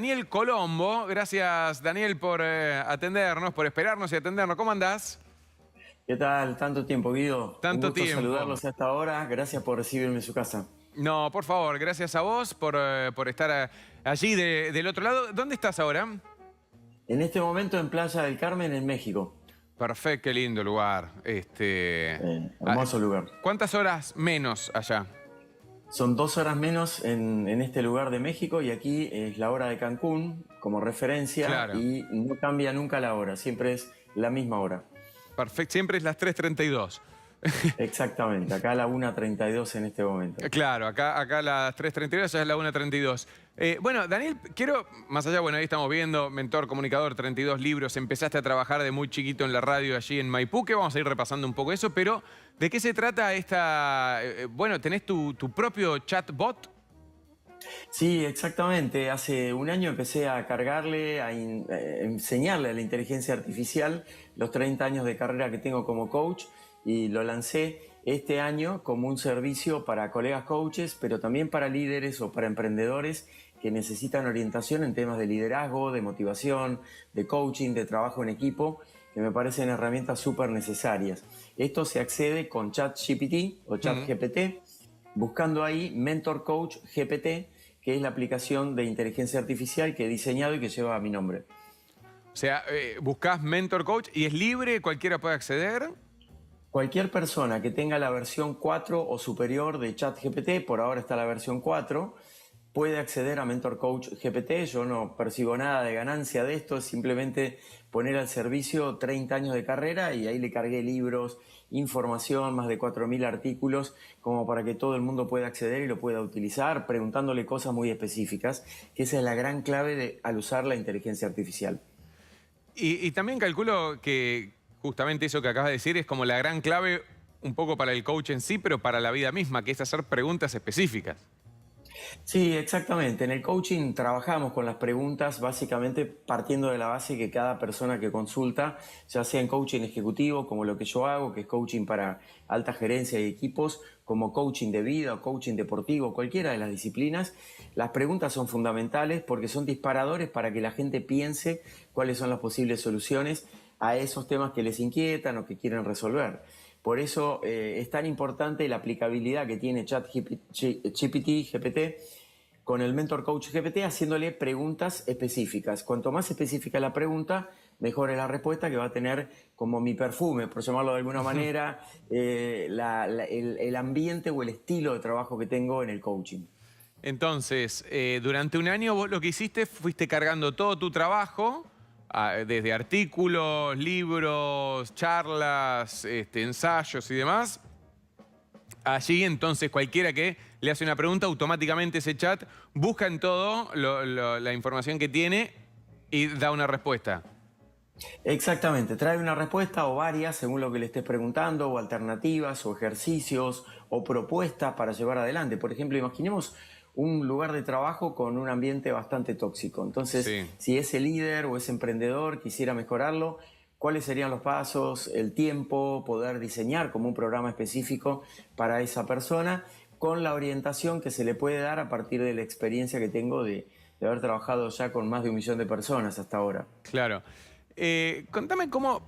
Daniel Colombo, gracias Daniel por atendernos, por esperarnos y atendernos. ¿Cómo andás? ¿Qué tal? Tanto tiempo, Guido. Un Tanto gusto tiempo. saludarlos a esta hora. Gracias por recibirme en su casa. No, por favor, gracias a vos por estar allí del otro lado. ¿Dónde estás ahora? En este momento en Playa del Carmen, en México. Perfecto, qué lindo lugar. Ah, Hermoso lugar. ¿cuántas horas menos allá? Son 2 horas menos en este lugar de México y aquí es la hora de Cancún como referencia Claro, y no cambia nunca la hora, siempre es la misma hora. perfecto. Siempre es las 3:32. Exactamente, acá a la 1:32 en este momento. Claro, acá las 3:32, ya es la 1:32. Bueno, Daniel, quiero, más allá, bueno, ahí estamos viendo, mentor, comunicador, 32 libros, empezaste a trabajar de muy chiquito en la radio allí en Maipú, que vamos a ir repasando un poco eso, pero ¿de qué se trata esta, bueno, tenés tu propio chatbot? Sí, exactamente. Hace un año empecé a cargarle, enseñarle a la inteligencia artificial los 30 años de carrera que tengo como coach y lo lancé este año como un servicio para colegas coaches, pero también para líderes o para emprendedores que necesitan orientación en temas de liderazgo, de motivación, de coaching, de trabajo en equipo, que me parecen herramientas súper necesarias. Esto se accede con ChatGPT o Mm. ChatGPT, buscando ahí Mentor Coach GPT, que es la aplicación de inteligencia artificial que he diseñado y que lleva mi nombre. O sea, buscás Mentor Coach y es libre, cualquiera puede acceder. Cualquier persona que tenga la versión 4 o superior de ChatGPT, por ahora está la versión 4, puede acceder a Mentor Coach GPT. Yo no percibo nada de ganancia de esto, es simplemente poner al servicio 30 años de carrera y ahí le cargué libros, información, más de 4.000 artículos, como para que todo el mundo pueda acceder y lo pueda utilizar, preguntándole cosas muy específicas, que esa es la gran clave al usar la inteligencia artificial. Y también calculo que justamente eso que acabas de decir es como la gran clave un poco para el coach en sí, pero para la vida misma, que es hacer preguntas específicas. Sí, exactamente. En el coaching trabajamos con las preguntas básicamente partiendo de la base que cada persona que consulta, ya sea en coaching ejecutivo, como lo que yo hago, que es coaching para alta gerencia y equipos, como coaching de vida o coaching deportivo, cualquiera de las disciplinas, las preguntas son fundamentales porque son disparadores para que la gente piense cuáles son las posibles soluciones a esos temas que les inquietan o que quieren resolver. Por eso es tan importante la aplicabilidad que tiene GPT con el Mentor Coach GPT, haciéndole preguntas específicas. Cuanto más específica la pregunta, mejor es la respuesta, que va a tener como mi perfume, por llamarlo de alguna manera, el ambiente o el estilo de trabajo que tengo en el coaching. Entonces, durante un año vos lo que hiciste fuiste cargando todo tu trabajo, desde artículos, libros, charlas, ensayos y demás. Allí entonces cualquiera que le hace una pregunta, automáticamente ese chat busca en todo la información que tiene y da una respuesta. Exactamente, trae una respuesta o varias según lo que le estés preguntando, o alternativas, o ejercicios, o propuestas para llevar adelante. Por ejemplo, imaginemos un lugar de trabajo con un ambiente bastante tóxico. Entonces, Sí. si ese líder o ese emprendedor quisiera mejorarlo, ¿cuáles serían los pasos, el tiempo, poder diseñar como un programa específico para esa persona, con la orientación que se le puede dar a partir de la experiencia que tengo de haber trabajado ya con más de 1 millón de personas hasta ahora? Claro. Contame cómo,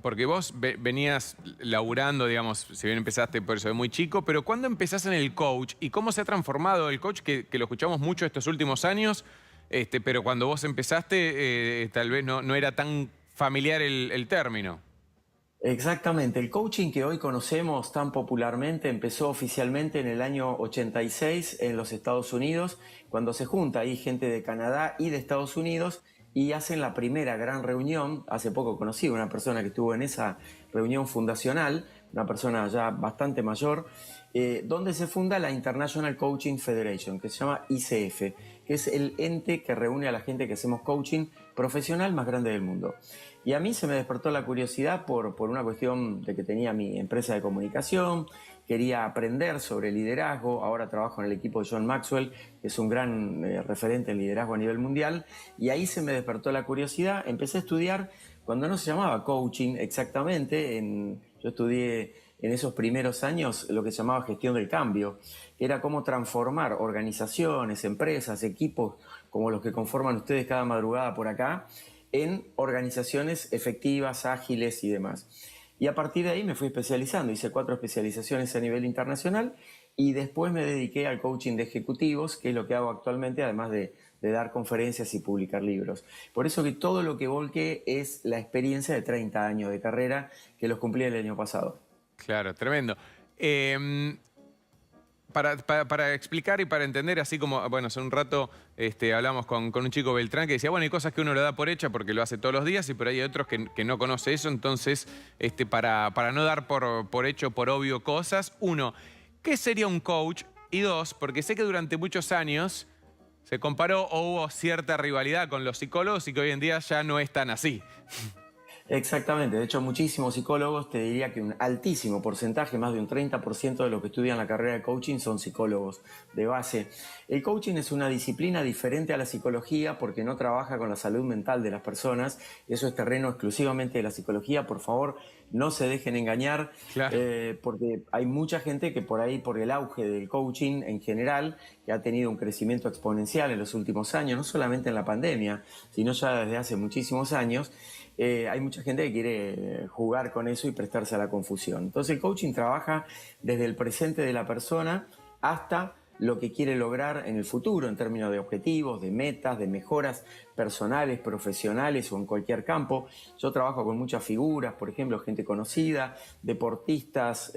porque vos venías laburando, digamos, si bien empezaste por eso de muy chico, pero ¿cuándo empezás en el coach y cómo se ha transformado el coach, que lo escuchamos mucho estos últimos años, pero cuando vos empezaste tal vez no era tan familiar el término? Exactamente, el coaching que hoy conocemos tan popularmente empezó oficialmente en el año 86 en los Estados Unidos, cuando se junta ahí gente de Canadá y de Estados Unidos y hacen la primera gran reunión. Hace poco conocí a una persona que estuvo en esa reunión fundacional, una persona ya bastante mayor, donde se funda la International Coaching Federation, que se llama ICF, que es el ente que reúne a la gente que hacemos coaching profesional más grande del mundo. Y a mí se me despertó la curiosidad por una cuestión de que tenía mi empresa de comunicación, quería aprender sobre liderazgo, ahora trabajo en el equipo de John Maxwell, que es un gran referente en liderazgo a nivel mundial, y ahí se me despertó la curiosidad, empecé a estudiar cuando no se llamaba coaching exactamente, yo estudié en esos primeros años lo que se llamaba gestión del cambio, que era cómo transformar organizaciones, empresas, equipos como los que conforman ustedes cada madrugada por acá, en organizaciones efectivas, ágiles y demás. Y a partir de ahí me fui especializando, hice 4 especializaciones a nivel internacional y después me dediqué al coaching de ejecutivos, que es lo que hago actualmente, además de dar conferencias y publicar libros. Por eso que todo lo que volqué es la experiencia de 30 años de carrera que los cumplí el año pasado. Claro, tremendo. Para explicar y para entender, así como, bueno, hace un rato hablamos con un chico Beltrán que decía, bueno, hay cosas que uno lo da por hecha porque lo hace todos los días y por ahí hay otros que no conoce eso, entonces, para no dar por hecho, por obvio cosas, uno, ¿qué sería un coach? Y dos, porque sé que durante muchos años se comparó o hubo cierta rivalidad con los psicólogos y que hoy en día ya no es tan así. Exactamente, de hecho muchísimos psicólogos, te diría que un altísimo porcentaje, más de un 30% de los que estudian la carrera de coaching son psicólogos de base. El coaching es una disciplina diferente a la psicología porque no trabaja con la salud mental de las personas, eso es terreno exclusivamente de la psicología, por favor no se dejen engañar, Claro. porque hay mucha gente que por ahí, por el auge del coaching en general, que ha tenido un crecimiento exponencial en los últimos años, no solamente en la pandemia, sino ya desde hace muchísimos años, hay mucha gente que quiere jugar con eso y prestarse a la confusión. Entonces el coaching trabaja desde el presente de la persona hasta lo que quiere lograr en el futuro en términos de objetivos, de metas, de mejoras personales, profesionales o en cualquier campo. Yo trabajo con muchas figuras, por ejemplo, gente conocida, deportistas,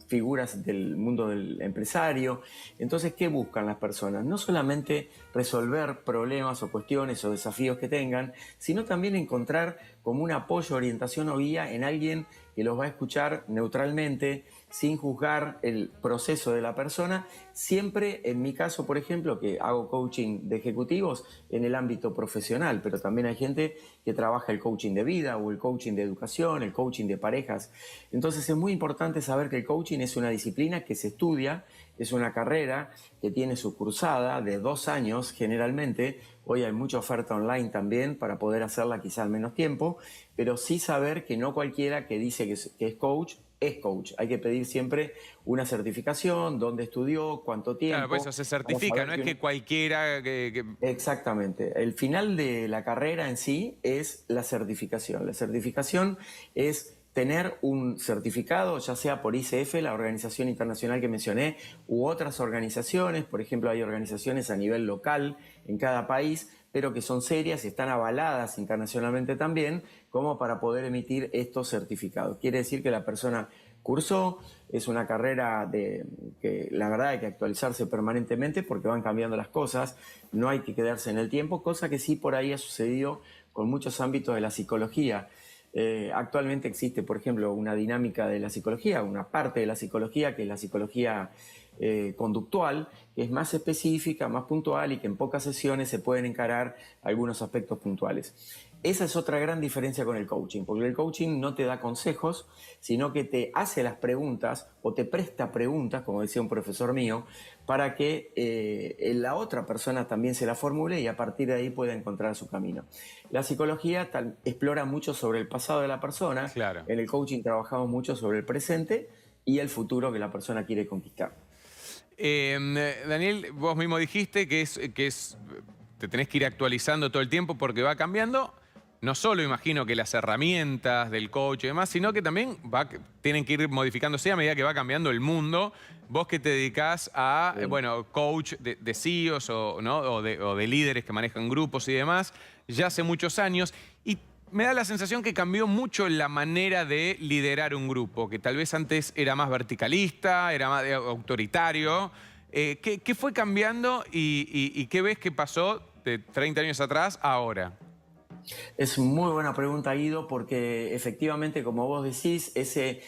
figuras del mundo del empresario. Entonces, ¿qué buscan las personas? No solamente resolver problemas o cuestiones o desafíos que tengan, sino también encontrar como un apoyo, orientación o guía en alguien que los va a escuchar neutralmente, sin juzgar el proceso de la persona, siempre en mi caso, por ejemplo, que hago coaching de ejecutivos en el ámbito profesional, pero también hay gente que trabaja el coaching de vida o el coaching de educación, el coaching de parejas. Entonces es muy importante saber que el coaching es una disciplina que se estudia, es una carrera que tiene su cursada de 2 años generalmente. Hoy hay mucha oferta online también para poder hacerla quizá en menos tiempo, pero sí saber que no cualquiera que dice que es coach es coach. Hay que pedir siempre una certificación, dónde estudió, cuánto Claro, pues tiempo. eso se Para certifica, saber no es que cualquiera Exactamente. El final de la carrera en sí es la certificación. La certificación es tener un certificado, ya sea por ICF, la organización internacional que mencioné, u otras organizaciones. Por ejemplo, hay organizaciones a nivel local en cada país, pero que son serias y están avaladas internacionalmente también, como para poder emitir estos certificados. Quiere decir que la persona cursó, es una carrera que la verdad hay que actualizarse permanentemente porque van cambiando las cosas, no hay que quedarse en el tiempo, cosa que sí por ahí ha sucedido con muchos ámbitos de la psicología. Actualmente existe, por ejemplo, una dinámica de la psicología, una parte de la psicología que es la psicología conductual, que es más específica, más puntual y que en pocas sesiones se pueden encarar algunos aspectos puntuales. Esa es otra gran diferencia con el coaching, porque el coaching no te da consejos, sino que te hace las preguntas o te presta preguntas, como decía un profesor mío, para que la otra persona también se la formule y a partir de ahí pueda encontrar su camino. La psicología explora mucho sobre el pasado de la persona, claro. en el coaching trabajamos mucho sobre el presente y el futuro que la persona quiere conquistar. Daniel, vos mismo dijiste te tenés que ir actualizando todo el tiempo porque va cambiando. No solo imagino que las herramientas del coach y demás, sino que también tienen que ir modificándose a medida que va cambiando el mundo. Vos que te dedicás a, bueno, coach de CEOs ¿no? o de líderes que manejan grupos y demás, ya hace muchos años. Y me da la sensación que cambió mucho la manera de liderar un grupo, que tal vez antes era más verticalista, era más autoritario. ¿Qué fue cambiando y qué ves que pasó de 30 años atrás a ahora? Es muy buena pregunta, Guido, porque efectivamente, como vos decís, ese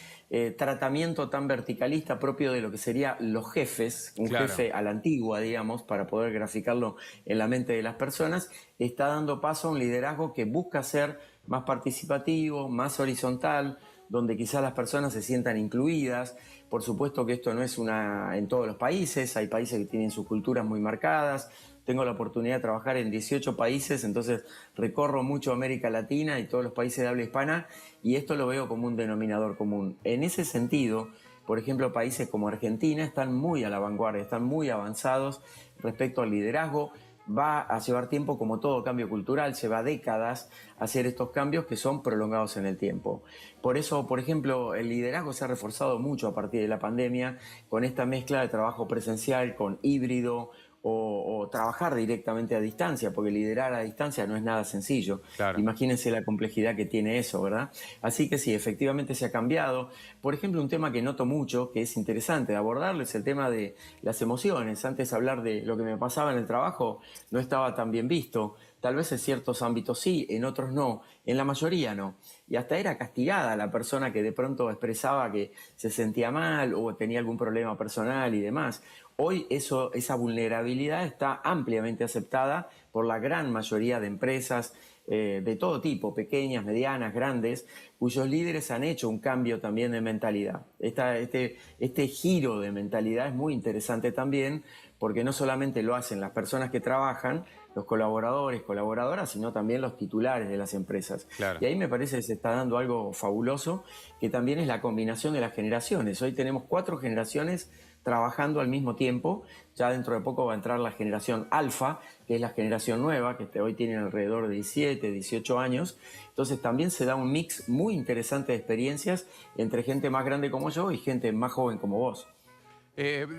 tratamiento tan verticalista propio de lo que serían los jefes, un Claro. jefe a la antigua, digamos, para poder graficarlo en la mente de las personas, está dando paso a un liderazgo que busca ser más participativo, más horizontal, donde quizás las personas se sientan incluidas. Por supuesto que esto no es en todos los países, hay países que tienen sus culturas muy marcadas. Tengo la oportunidad de trabajar en 18 países, entonces recorro mucho América Latina y todos los países de habla hispana y esto lo veo como un denominador común. En ese sentido, por ejemplo, países como Argentina están muy a la vanguardia, están muy avanzados respecto al liderazgo. va a llevar tiempo, como todo cambio cultural, lleva décadas hacer estos cambios que son prolongados en el tiempo. Por eso, por ejemplo, el liderazgo se ha reforzado mucho a partir de la pandemia, con esta mezcla de trabajo presencial con híbrido o trabajar directamente a distancia, porque liderar a distancia no es nada sencillo. Claro. Imagínense la complejidad que tiene eso, ¿verdad? Así que sí, efectivamente se ha cambiado. Por ejemplo, un tema que noto mucho, que es interesante de abordarlo, es el tema de las emociones. Antes hablar de lo que me pasaba en el trabajo no estaba tan bien visto. Tal vez en ciertos ámbitos sí, en otros no, en la mayoría no. Y hasta era castigada la persona que de pronto expresaba que se sentía mal o tenía algún problema personal y demás. Hoy esa vulnerabilidad está ampliamente aceptada por la gran mayoría de empresas de todo tipo, pequeñas, medianas, grandes, cuyos líderes han hecho un cambio también de mentalidad. Este giro de mentalidad es muy interesante también porque no solamente lo hacen las personas que trabajan, los colaboradores, colaboradoras, sino también los titulares de las empresas. Claro. Y ahí me parece que se está dando algo fabuloso, que también es la combinación de las generaciones. Hoy tenemos 4 generaciones trabajando al mismo tiempo. Ya dentro de poco va a entrar la generación alfa, que es la generación nueva, que hoy tienen alrededor de 17, 18 años. Entonces también se da un mix muy interesante de experiencias entre gente más grande como yo y gente más joven como vos.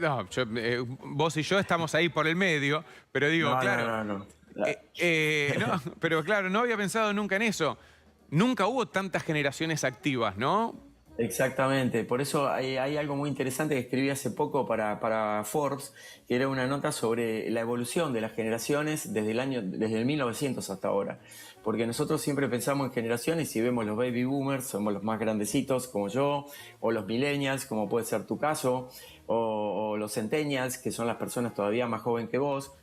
No, vos y yo estamos ahí por el medio, pero digo, No, no, claro, no, no. no, pero claro, no había pensado nunca en eso. Nunca hubo tantas generaciones activas, ¿no? Exactamente, por eso hay algo muy interesante que escribí hace poco para Forbes, que era una nota sobre la evolución de las generaciones desde el 1900 hasta ahora. Porque nosotros siempre pensamos en generaciones y vemos los baby boomers, somos los más grandecitos como yo, o los millennials, como puede ser tu caso, o los centennials, que son las personas todavía más jóvenes que vos,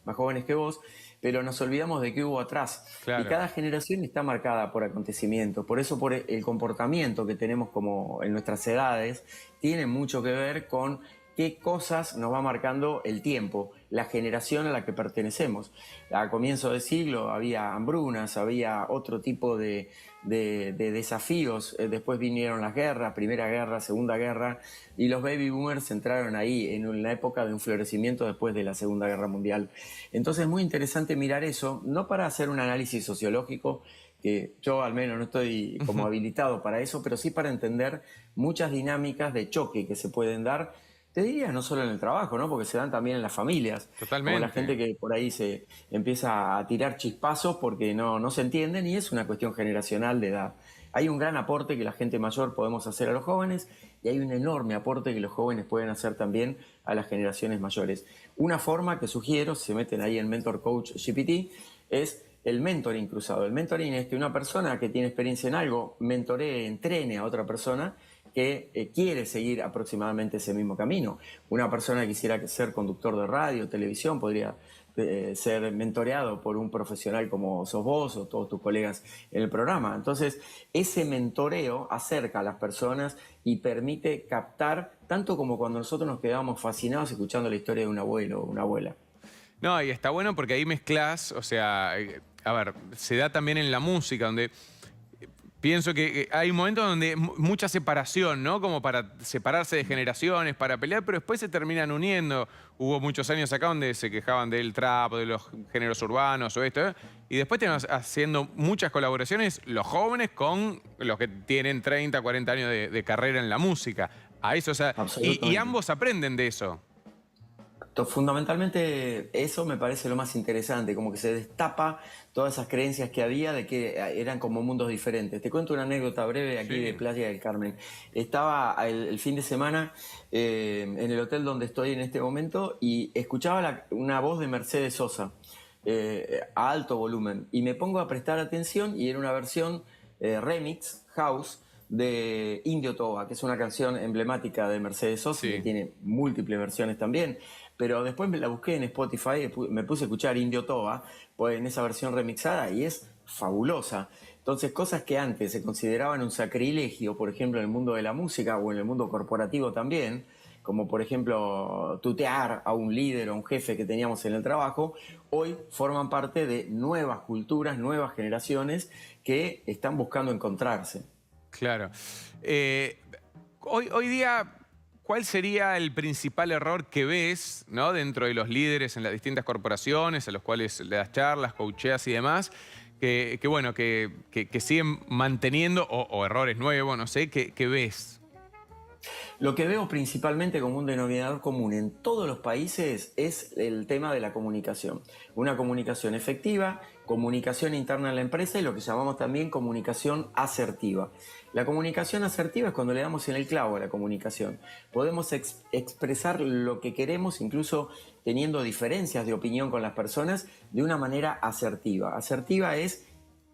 pero nos olvidamos de qué hubo atrás. Y Claro. cada generación está marcada por acontecimientos. Por eso, por el comportamiento que tenemos como en nuestras edades, tiene mucho que ver con qué cosas nos va marcando el tiempo, la generación a la que pertenecemos. A comienzo del siglo había hambrunas, había otro tipo de desafíos. Después vinieron las guerras, Primera Guerra, Segunda Guerra, y los baby boomers entraron ahí en una época de un florecimiento después de la Segunda Guerra Mundial. Entonces es muy interesante mirar eso, no para hacer un análisis sociológico, que yo al menos no estoy como habilitado para eso, pero sí para entender muchas dinámicas de choque que se pueden dar, te diría no solo en el trabajo, ¿no? Porque se dan también en las familias, como la Totalmente. gente que por ahí se empieza a tirar chispazos porque no se entienden y es una cuestión generacional de edad. Hay un gran aporte que la gente mayor podemos hacer a los jóvenes y hay un enorme aporte que los jóvenes pueden hacer también a las generaciones mayores. Una forma que sugiero, si se meten ahí en Mentor Coach GPT, es el mentoring cruzado. El mentoring es que una persona que tiene experiencia en algo mentoree, entrene a otra persona que quiere seguir aproximadamente ese mismo camino. Una persona que quisiera ser conductor de radio, televisión, podría ser mentoreado por un profesional como sos vos o todos tus colegas en el programa. Entonces, ese mentoreo acerca a las personas y permite captar, tanto como cuando nosotros nos quedábamos fascinados escuchando la historia de un abuelo o una abuela. No, y está bueno porque ahí mezclas, o sea, a ver, se da también en la música, donde pienso que hay momentos donde mucha separación, ¿no? Como para separarse de generaciones, para pelear, pero después se terminan uniendo. Hubo muchos años acá donde se quejaban del trap, de los géneros urbanos o esto, ¿eh? Y después tenemos haciendo muchas colaboraciones los jóvenes con los que tienen 30, 40 años de carrera en la música. A eso, o sea, y Absolutamente. ambos aprenden de eso. Fundamentalmente eso me parece lo más interesante, como que se destapa todas esas creencias que había de que eran como mundos diferentes. Te cuento una anécdota breve aquí de Sí, Playa del Carmen. Estaba el fin de semana en el hotel donde estoy en este momento y escuchaba una voz de Mercedes Sosa a alto volumen y me pongo a prestar atención y era una versión remix, house, de Indio Toba, que es una canción emblemática de Mercedes Sosa, que sí. tiene múltiples versiones también, pero después me la busqué en Spotify, me puse a escuchar Indio Toba, pues en esa versión remixada, y es fabulosa. Entonces, cosas que antes se consideraban un sacrilegio, por ejemplo, en el mundo de la música o en el mundo corporativo también, como por ejemplo tutear a un líder o un jefe que teníamos en el trabajo, hoy forman parte de nuevas culturas, nuevas generaciones que están buscando encontrarse. Claro. Eh, hoy día, ¿cuál sería el principal error que ves, ¿no?, dentro de los líderes en las distintas corporaciones a los cuales le das charlas, coacheas y demás, bueno, que siguen manteniendo, o errores nuevos, no sé, que ves? Lo que veo principalmente como un denominador común en todos los países es el tema de la comunicación. Una comunicación efectiva, comunicación interna en la empresa y lo que llamamos también comunicación asertiva. La comunicación asertiva es cuando le damos en el clavo a la comunicación. Podemos expresar lo que queremos, incluso teniendo diferencias de opinión con las personas, de una manera asertiva. Asertiva es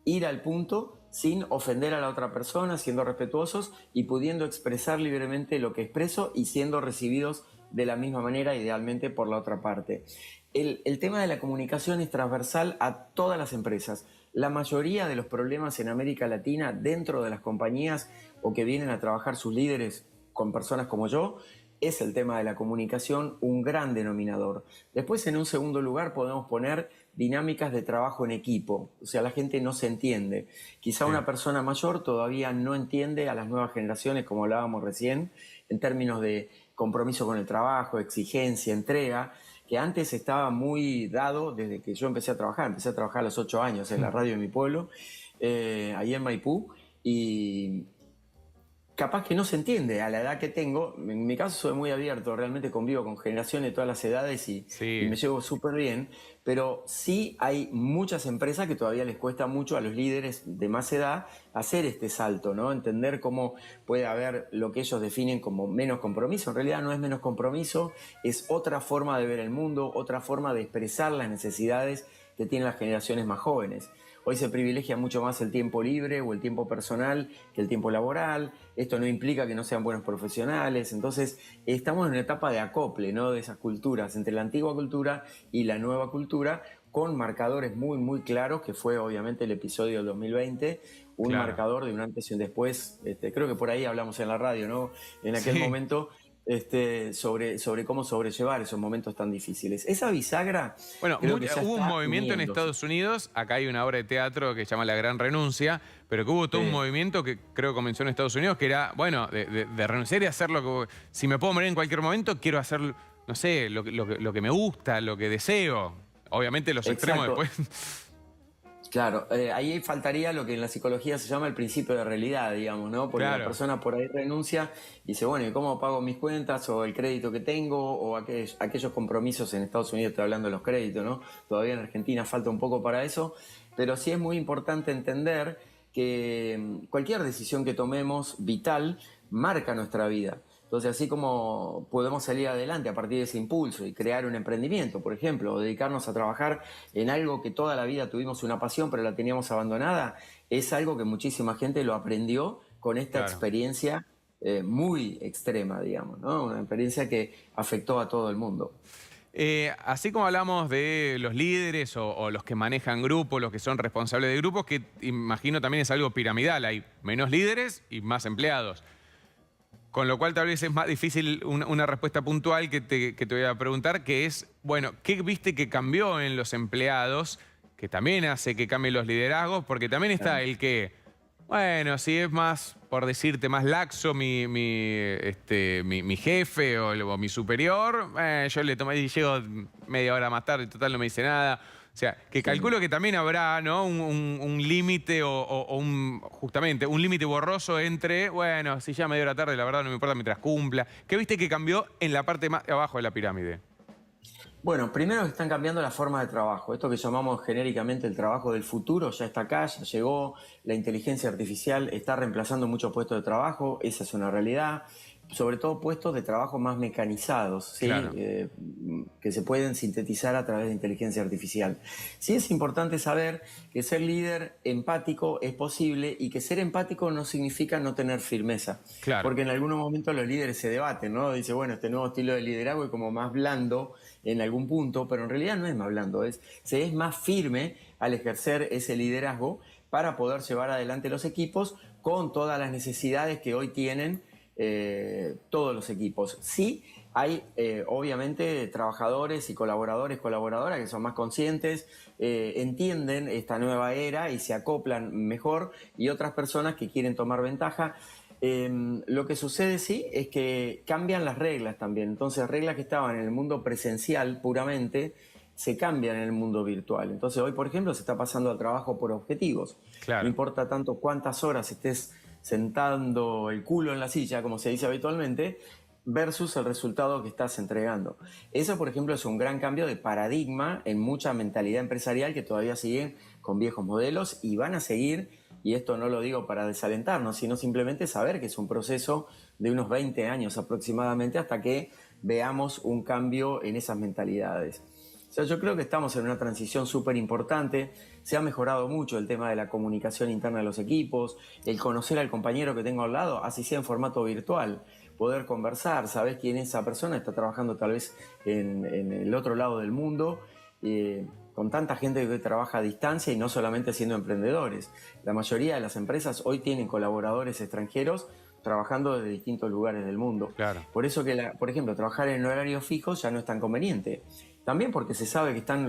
ir al punto sin ofender a la otra persona, siendo respetuosos y pudiendo expresar libremente lo que expreso y siendo recibidos de la misma manera, idealmente por la otra parte. El tema de la comunicación es transversal a todas las empresas. La mayoría de los problemas en América Latina dentro de las compañías o que vienen a trabajar sus líderes con personas como yo, es el tema de la comunicación un gran denominador. Después, en un segundo lugar, podemos poner dinámicas de trabajo en equipo. O sea, la gente no se entiende. Quizá Sí. una persona mayor todavía no entiende a las nuevas generaciones, como hablábamos recién, en términos de compromiso con el trabajo, exigencia, entrega, que antes estaba muy dado desde que yo empecé a trabajar. Empecé a trabajar a los 8 años en la radio de mi pueblo, ahí en Maipú, y capaz que no se entiende a la edad que tengo. En mi caso soy muy abierto, realmente convivo con generaciones de todas las edades y Sí. me llevo súper bien, pero sí hay muchas empresas que todavía les cuesta mucho a los líderes de más edad hacer este salto, ¿no? Entender cómo puede haber lo que ellos definen como menos compromiso. En realidad no es menos compromiso, es otra forma de ver el mundo, otra forma de expresar las necesidades que tienen las generaciones más jóvenes. Hoy se privilegia mucho más el tiempo libre o el tiempo personal que el tiempo laboral. Esto no implica que no sean buenos profesionales. Entonces, estamos en una etapa de acople, ¿no?, de esas culturas, entre la antigua cultura y la nueva cultura, con marcadores muy, muy claros, que fue obviamente el episodio del 2020, un Claro. marcador de un antes y un después. Creo que por ahí hablamos en la radio, ¿no?, en aquel Sí. momento, sobre cómo sobrellevar esos momentos tan difíciles. Esa bisagra Bueno, creo que ya hubo un está movimiento en uniéndose. Estados Unidos, acá hay una obra de teatro que se llama La Gran Renuncia, pero que hubo todo un Sí. movimiento que creo que comenzó en Estados Unidos, que era, bueno, de renunciar y hacer lo que... Si me puedo morir en cualquier momento, quiero hacer, no sé, lo que me gusta, lo que deseo. Obviamente los extremos Exacto. después... Claro, ahí faltaría lo que en la psicología se llama el principio de realidad, digamos, ¿no? Porque la Claro, persona por ahí renuncia y dice, bueno, ¿y cómo pago mis cuentas o el crédito que tengo o aquellos compromisos? En Estados Unidos estoy hablando de los créditos, ¿no? Todavía en Argentina falta un poco para eso, pero sí es muy importante entender que cualquier decisión que tomemos vital marca nuestra vida. Entonces, así como podemos salir adelante a partir de ese impulso y crear un emprendimiento, por ejemplo, o dedicarnos a trabajar en algo que toda la vida tuvimos una pasión pero la teníamos abandonada, es algo que muchísima gente lo aprendió con esta claro. experiencia muy extrema, digamos, ¿no? Una experiencia que afectó a todo el mundo. Así como hablamos de los líderes o los que manejan grupos, los que son responsables de grupos, que imagino también es algo piramidal, hay menos líderes y más empleados. Con lo cual tal vez es más difícil una respuesta puntual que te voy a preguntar, que es, bueno, ¿qué viste que cambió en los empleados? Que también hace que cambien los liderazgos, porque también está el que, bueno, si es más, por decirte, más laxo mi jefe o mi superior, yo le tomo y llego media hora más tarde, total no me dice nada. O sea, que Sí. calculo que también habrá, ¿no?, un límite justamente un límite borroso entre, bueno, si ya media hora tarde, la verdad no me importa mientras cumpla. ¿Qué viste que cambió en la parte más abajo de la pirámide? Bueno, primero están cambiando la forma de trabajo. Esto que llamamos genéricamente el trabajo del futuro ya está acá, ya llegó. La inteligencia artificial está reemplazando muchos puestos de trabajo, esa es una realidad. Sobre todo puestos de trabajo más mecanizados, ¿sí? Claro, Que se pueden sintetizar a través de inteligencia artificial. Sí es importante saber que ser líder empático es posible y que ser empático no significa no tener firmeza. claro. Porque en algunos momentos los líderes se debaten, ¿no? Dice, bueno, este nuevo estilo de liderazgo es como más blando en algún punto, pero en realidad no es más blando, se es más firme al ejercer ese liderazgo para poder llevar adelante los equipos con todas las necesidades que hoy tienen todos los equipos. Sí, hay obviamente trabajadores y colaboradoras que son más conscientes, entienden esta nueva era y se acoplan mejor, y otras personas que quieren tomar ventaja. Lo que sucede, sí, es que cambian las reglas también. Entonces, reglas que estaban en el mundo presencial puramente, se cambian en el mundo virtual. Entonces, hoy, por ejemplo, se está pasando al trabajo por objetivos. No Claro. importa tanto cuántas horas estés sentando el culo en la silla, como se dice habitualmente, versus el resultado que estás entregando. Eso, por ejemplo, es un gran cambio de paradigma en mucha mentalidad empresarial que todavía siguen con viejos modelos y van a seguir, y esto no lo digo para desalentarnos, sino simplemente saber que es un proceso de unos 20 años aproximadamente hasta que veamos un cambio en esas mentalidades. O sea, yo creo que estamos en una transición súper importante. Se ha mejorado mucho el tema de la comunicación interna de los equipos, el conocer al compañero que tengo al lado, así sea en formato virtual, poder conversar, saber quién es esa persona, está trabajando tal vez en el otro lado del mundo, con tanta gente que trabaja a distancia y no solamente siendo emprendedores. La mayoría de las empresas hoy tienen colaboradores extranjeros trabajando desde distintos lugares del mundo. Claro. Por eso que, por ejemplo, trabajar en horarios fijos ya no es tan conveniente. También porque se sabe que están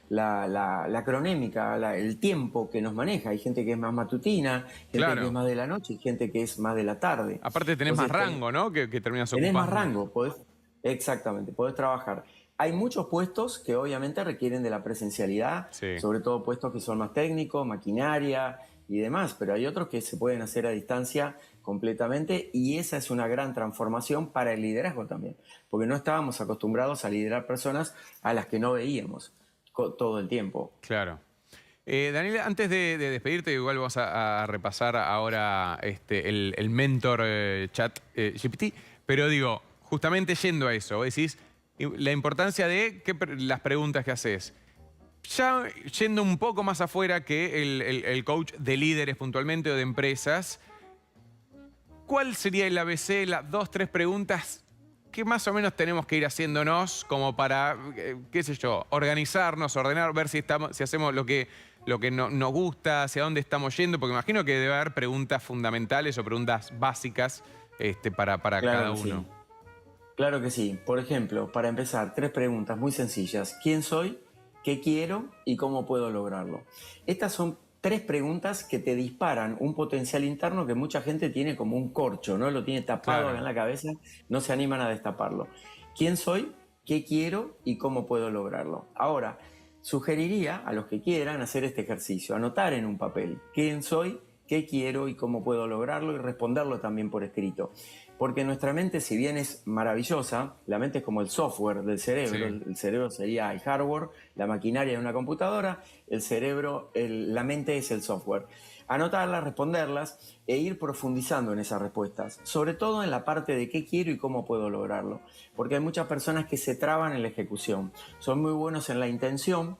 la cronémica, el tiempo que nos maneja. Hay gente que es más matutina, gente que es Claro. más de la noche y gente que es más de la tarde. Aparte tenés más Entonces, rango, ¿no? Que terminas tenés más ocupando. rango, exactamente, podés trabajar. Hay muchos puestos que obviamente requieren de la presencialidad, Sí. sobre todo puestos que son más técnicos, maquinaria y demás, pero hay otros que se pueden hacer a distancia completamente y esa es una gran transformación para el liderazgo también, porque no estábamos acostumbrados a liderar personas a las que no veíamos todo el tiempo. Claro. Daniel, antes de despedirte, igual vamos a repasar ahora el mentor chat GPT, pero digo, justamente yendo a eso, vos decís la importancia de las preguntas que haces. Ya yendo un poco más afuera que el coach de líderes puntualmente o de empresas, ¿cuál sería el ABC, las dos, tres preguntas que más o menos tenemos que ir haciéndonos como para, qué sé yo, organizarnos, ordenar, ver si hacemos lo que nos gusta, hacia dónde estamos yendo? Porque imagino que debe haber preguntas fundamentales o preguntas básicas para Claro cada que sí. uno. Claro que sí. Por ejemplo, para empezar, tres preguntas muy sencillas. ¿Quién soy? ¿Qué quiero? ¿Y cómo puedo lograrlo? Estas son tres preguntas que te disparan un potencial interno que mucha gente tiene como un corcho, ¿no? Lo tiene tapado acá Claro. en la cabeza, no se animan a destaparlo. ¿Quién soy? ¿Qué quiero? ¿Y cómo puedo lograrlo? Ahora, sugeriría a los que quieran hacer este ejercicio, anotar en un papel quién soy, qué quiero y cómo puedo lograrlo y responderlo también por escrito. Porque nuestra mente, si bien es maravillosa, la mente es como el software del cerebro. Sí. El cerebro sería el hardware, la maquinaria de una computadora, el cerebro, la mente es el software. Anotarlas, responderlas e ir profundizando en esas respuestas, sobre todo en la parte de qué quiero y cómo puedo lograrlo. Porque hay muchas personas que se traban en la ejecución, son muy buenos en la intención,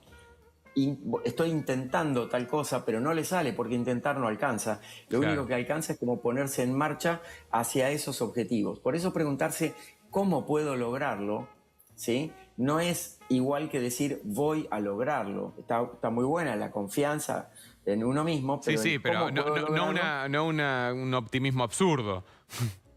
estoy intentando tal cosa, pero no le sale porque intentar no alcanza. Lo único Claro. que alcanza es como ponerse en marcha hacia esos objetivos. Por eso preguntarse cómo puedo lograrlo, ¿sí? No es igual que decir voy a lograrlo. Está muy buena la confianza en uno mismo, Sí, pero sí, en pero cómo puedo lograrlo. un optimismo absurdo.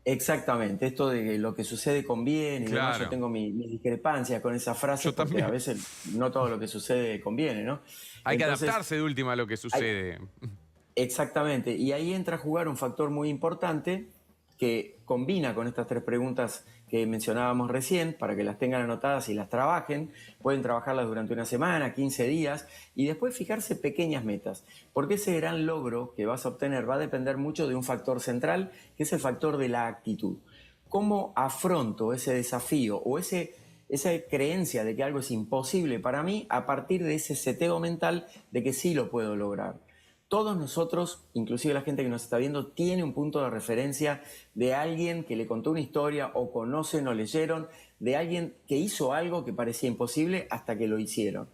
Exactamente, esto de que lo que sucede conviene y demás, yo Claro. tengo mis discrepancias con esa frase Yo porque a también. veces no todo lo que sucede conviene, ¿no? Hay que Entonces, adaptarse de última a lo que hay, sucede. exactamente, y ahí entra a jugar un factor muy importante que combina con estas tres preguntas que mencionábamos recién, para que las tengan anotadas y las trabajen. Pueden trabajarlas durante una semana, 15 días, y después fijarse pequeñas metas, porque ese gran logro que vas a obtener va a depender mucho de un factor central, que es el factor de la actitud. ¿Cómo afronto ese desafío o esa creencia de que algo es imposible para mí a partir de ese seteo mental de que sí lo puedo lograr? Todos nosotros, inclusive la gente que nos está viendo, tiene un punto de referencia de alguien que le contó una historia o conocen o leyeron, de alguien que hizo algo que parecía imposible hasta que lo hicieron.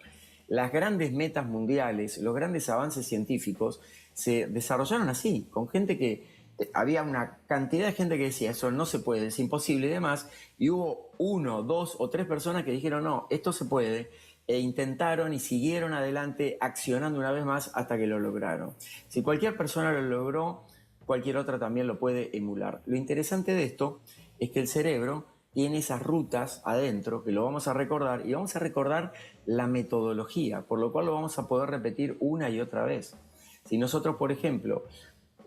Las grandes metas mundiales, los grandes avances científicos se desarrollaron así, con gente que había una cantidad de gente que decía eso no se puede, es imposible y demás, y hubo uno, dos o tres personas que dijeron no, esto se puede, e intentaron y siguieron adelante accionando una vez más hasta que lo lograron. Si cualquier persona lo logró, cualquier otra también lo puede emular. Lo interesante de esto es que el cerebro tiene esas rutas adentro que lo vamos a recordar y vamos a recordar la metodología, por lo cual lo vamos a poder repetir una y otra vez. Si nosotros, por ejemplo,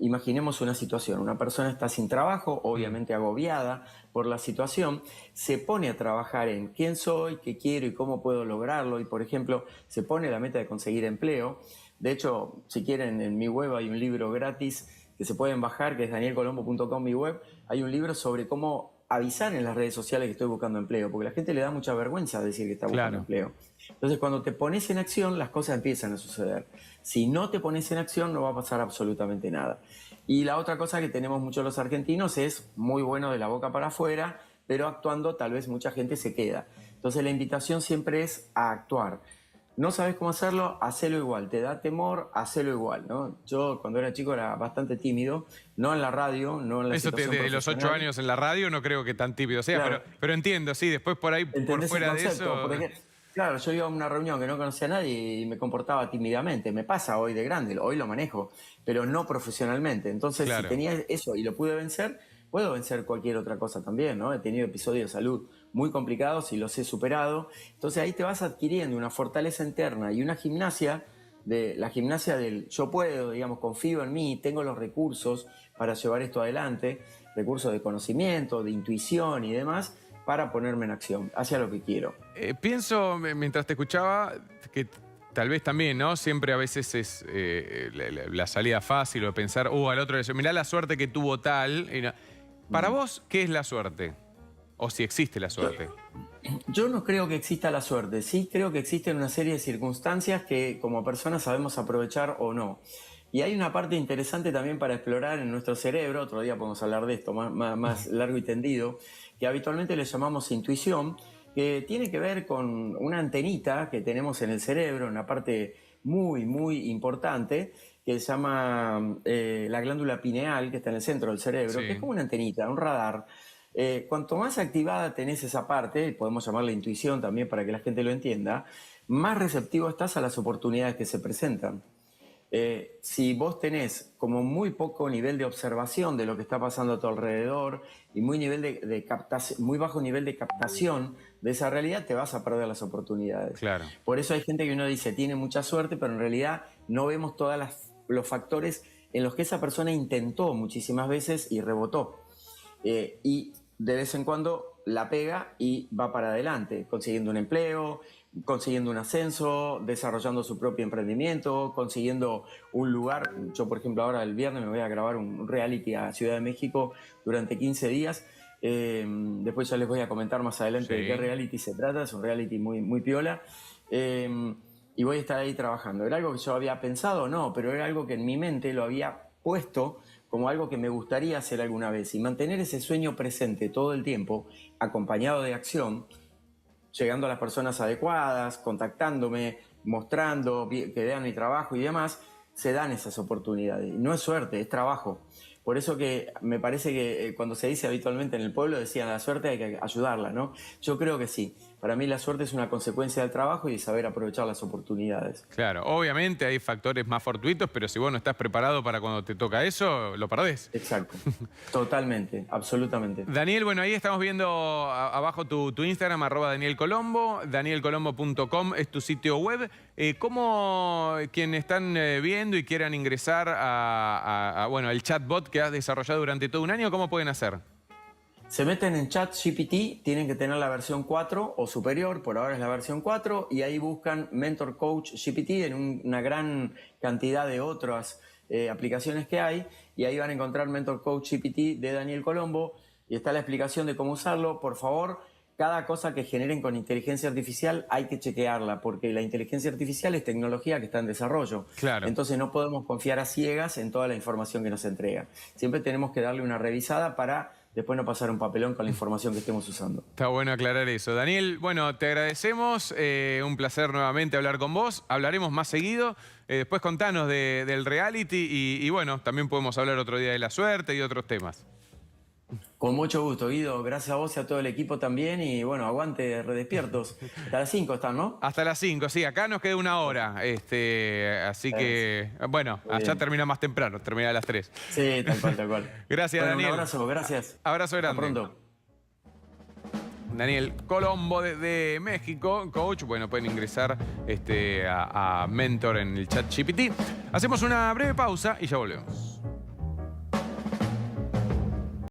imaginemos una situación, una persona está sin trabajo, obviamente agobiada por la situación, se pone a trabajar en quién soy, qué quiero y cómo puedo lograrlo, y por ejemplo, se pone la meta de conseguir empleo. De hecho, si quieren, en mi web hay un libro gratis que se pueden bajar, que es danielcolombo.com, mi web. Hay un libro sobre cómo avisar en las redes sociales que estoy buscando empleo, porque a la gente le da mucha vergüenza decir que está buscando empleo. Entonces, cuando te pones en acción, las cosas empiezan a suceder. Si no te pones en acción, no va a pasar absolutamente nada. Y la otra cosa que tenemos muchos los argentinos es muy bueno de la boca para afuera, pero actuando tal vez mucha gente se queda. Entonces, la invitación siempre es a actuar. No sabes cómo hacerlo, hacelo igual. Te da temor, hacelo igual, ¿no? Yo cuando era chico era bastante tímido, no en la radio, no en la Eso situación de los 8 profesional. años en la radio no creo que tan típido sea, Claro. pero entiendo, sí, después por ahí, por ¿Entendés el fuera de concepto? eso... Porque, claro, yo iba a una reunión que no conocía a nadie y me comportaba tímidamente. Me pasa hoy de grande, hoy lo manejo, pero no profesionalmente. Entonces, si Claro. tenía eso y lo pude vencer, puedo vencer cualquier otra cosa también, ¿no? He tenido episodios de salud muy complicados y los he superado. Entonces, ahí te vas adquiriendo una fortaleza interna y una gimnasia, la gimnasia del yo puedo, digamos, confío en mí, tengo los recursos para llevar esto adelante, recursos de conocimiento, de intuición y demás, para ponerme en acción hacia lo que quiero. Pienso, mientras te escuchaba, que tal vez también, ¿no? Siempre a veces es la salida fácil o pensar, al otro le dice, mirá la suerte que tuvo tal. Para vos, ¿qué es la suerte? O si existe la suerte. Yo no creo que exista la suerte, sí creo que existen una serie de circunstancias que como personas sabemos aprovechar o no. Y hay una parte interesante también para explorar en nuestro cerebro, otro día podemos hablar de esto más largo y tendido, que habitualmente le llamamos intuición, que tiene que ver con una antenita que tenemos en el cerebro, una parte muy, muy importante, que se llama la glándula pineal, que está en el centro del cerebro, Sí. que es como una antenita, un radar. Cuanto más activada tenés esa parte, podemos llamarla intuición también para que la gente lo entienda, más receptivo estás a las oportunidades que se presentan. Si vos tenés como muy poco nivel de observación de lo que está pasando a tu alrededor y muy bajo nivel de captación de esa realidad, te vas a perder las oportunidades. Claro. Por eso hay gente que uno dice tiene mucha suerte, pero en realidad no vemos todos los factores en los que esa persona intentó muchísimas veces y rebotó. Y de vez en cuando la pega y va para adelante, consiguiendo un empleo, consiguiendo un ascenso, desarrollando su propio emprendimiento, consiguiendo un lugar. Yo, por ejemplo, ahora el viernes me voy a grabar un reality a Ciudad de México durante 15 días. Después ya les voy a comentar más adelante de qué reality se trata. Es un reality muy, muy piola. Y voy a estar ahí trabajando. ¿Era algo que yo había pensado? No, pero era algo que en mi mente lo había puesto como algo que me gustaría hacer alguna vez. Y mantener ese sueño presente todo el tiempo, acompañado de acción, llegando a las personas adecuadas, contactándome, mostrando que vean mi trabajo y demás, se dan esas oportunidades. No es suerte, es trabajo. Por eso que me parece que cuando se dice habitualmente en el pueblo, decían la suerte hay que ayudarla, ¿no? Yo creo que sí. Para mí la suerte es una consecuencia del trabajo y de saber aprovechar las oportunidades. Claro, obviamente hay factores más fortuitos, pero si vos no estás preparado para cuando te toca eso, lo perdés. Exacto. Totalmente, absolutamente. Daniel, bueno, ahí estamos viendo abajo tu Instagram, @DanielColombo, danielcolombo.com es tu sitio web. ¿Cómo quienes están viendo y quieran ingresar bueno, el chatbot que has desarrollado durante todo un año, cómo pueden hacer? Se meten en ChatGPT, tienen que tener la versión 4 o superior, por ahora es la versión 4, y ahí buscan Mentor Coach GPT en una gran cantidad de otras aplicaciones que hay, y ahí van a encontrar Mentor Coach GPT de Daniel Colombo, y está la explicación de cómo usarlo. Por favor, cada cosa que generen con inteligencia artificial hay que chequearla, porque la inteligencia artificial es tecnología que está en desarrollo. Claro. Entonces no podemos confiar a ciegas en toda la información que nos entrega. Siempre tenemos que darle una revisada para después no pasar un papelón con la información que estemos usando. Está bueno aclarar eso. Daniel, bueno, te agradecemos. Un placer nuevamente hablar con vos. Hablaremos más seguido. Después contanos del reality y bueno, también podemos hablar otro día de la suerte y otros temas. Con mucho gusto, Guido. Gracias a vos y a todo el equipo también. Y bueno, aguante Redespiertos. Hasta las 5 están, ¿no? Hasta las 5, sí. Acá nos queda una hora. Así que, bueno, allá termina más temprano. Termina a las 3. Sí, tal cual, tal cual. Gracias, bueno, Daniel. Un abrazo, gracias. Abrazo grande. Hasta pronto. Daniel Colombo de México, coach. Bueno, pueden ingresar a Mentor en el chat GPT. Hacemos una breve pausa y ya volvemos.